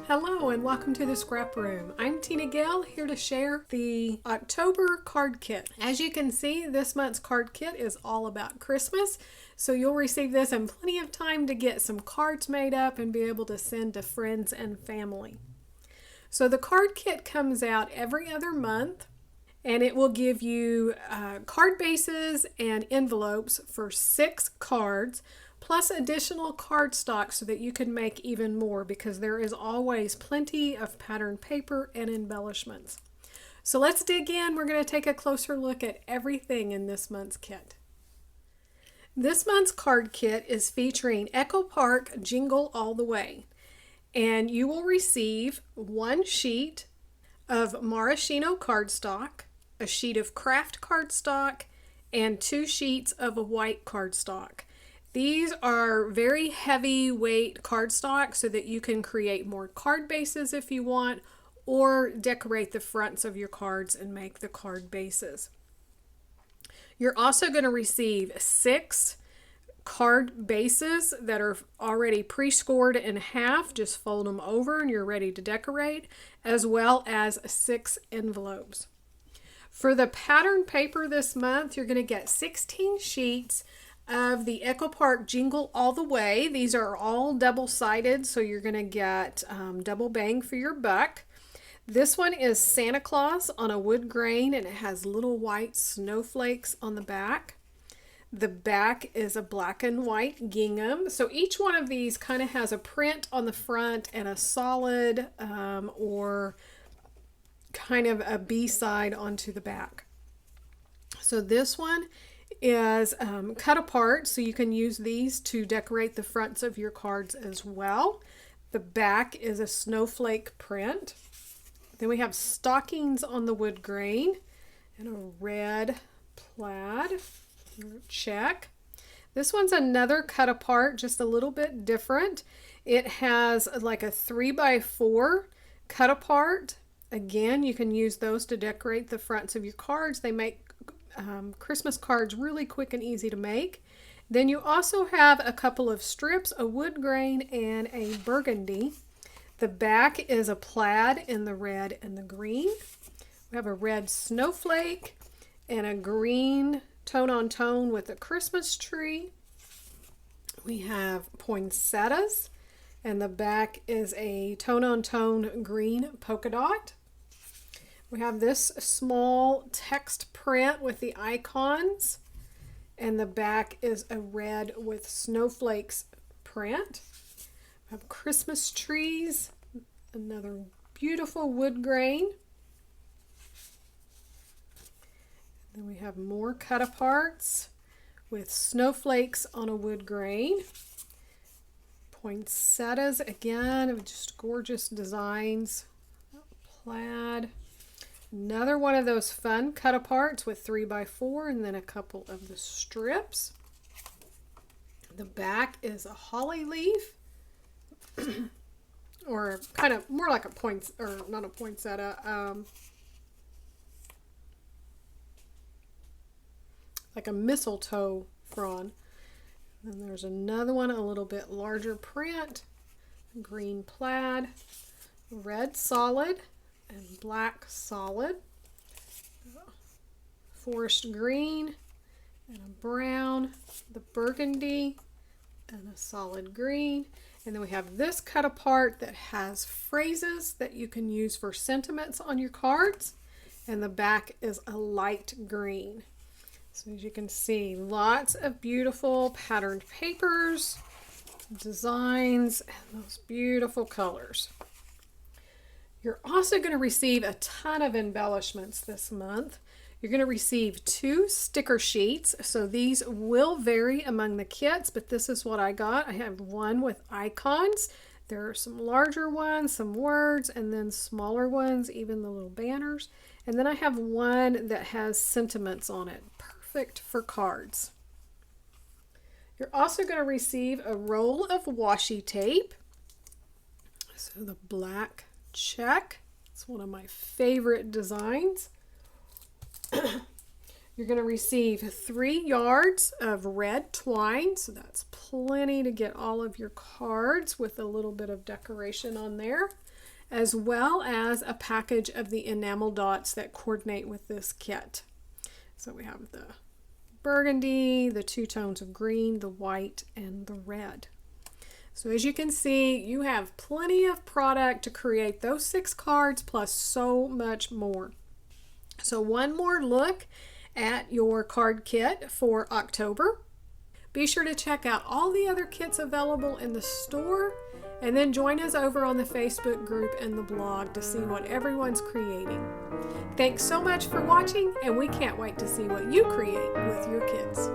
Hello and welcome to the Scrap Room. I'm Tina Gale, here to share the October card kit. As you can see, this month's card kit is all about Christmas, so you'll receive this in plenty of time to get some cards made up and be able to send to friends and family. So the card kit comes out every other month, and it will give you card bases and envelopes for 6 cards, plus additional cardstock so that you can make even more, because there is always plenty of pattern paper and embellishments. So let's dig in. We're going to take a closer look at everything in this month's kit. This month's card kit is featuring Echo Park Jingle All the Way, and you will receive 1 sheet of maraschino cardstock, a sheet of craft cardstock, and 2 sheets of a white cardstock. These are very heavyweight cardstock so that you can create more card bases if you want, or decorate the fronts of your cards and make the card bases. You're also going to receive 6 card bases that are already pre-scored in half. Just fold them over and you're ready to decorate, as well as 6 envelopes. For the pattern paper this month, you're going to get 16 sheets of the Echo Park Jingle All the Way. These are all double-sided, so you're going to get double bang for your buck. This one is Santa Claus on a wood grain, and it has little white snowflakes on the back. The back is a black and white gingham. So each one of these kind of has a print on the front and a solid or kind of a B-side onto the back. So this one is cut apart, so you can use these to decorate the fronts of your cards as well. The back is a snowflake print. Then we have stockings on the wood grain and a red plaid check. This one's another cut apart, just a little bit different. It has like a 3x4 cut apart. Again, you can use those to decorate the fronts of your cards. They make Christmas cards really quick and easy to make. Then you also have a couple of strips, a wood grain and a burgundy. The back is a plaid in the red and the green. We have a red snowflake and a green tone-on-tone with a Christmas tree. We have poinsettias, and the back is a tone-on-tone green polka dot. We have this small text print with the icons, and the back is a red with snowflakes print. We have Christmas trees, another beautiful wood grain. Then we have more cut aparts with snowflakes on a wood grain. Poinsettias again, just gorgeous designs. Plaid. Another one of those fun cut aparts with 3x4 and then a couple of the strips. The back is a holly leaf, or kind of more like not a poinsettia, like a mistletoe frond. Then there's another one, a little bit larger print, green plaid, red solid, and black solid, forest green and a brown, the burgundy and a solid green. And then we have this cut apart that has phrases that you can use for sentiments on your cards, and the back is a light green. So as you can see, lots of beautiful patterned papers, designs, and those beautiful colors. You're also going to receive a ton of embellishments this month. You're going to receive 2 sticker sheets. So these will vary among the kits, but this is what I got. I have one with icons. There are some larger ones, some words, and then smaller ones, even the little banners. And then I have one that has sentiments on it. Perfect for cards. You're also going to receive a roll of washi tape. So the black check. It's one of my favorite designs. You're going to receive 3 yards of red twine, so that's plenty to get all of your cards with a little bit of decoration on there, as well as a package of the enamel dots that coordinate with this kit. So we have the burgundy, the 2 tones of green, the white, and the red. So as you can see, you have plenty of product to create those 6 cards plus so much more. So one more look at your card kit for October. Be sure to check out all the other kits available in the store, and then join us over on the Facebook group and the blog to see what everyone's creating. Thanks so much for watching, and we can't wait to see what you create with your kids.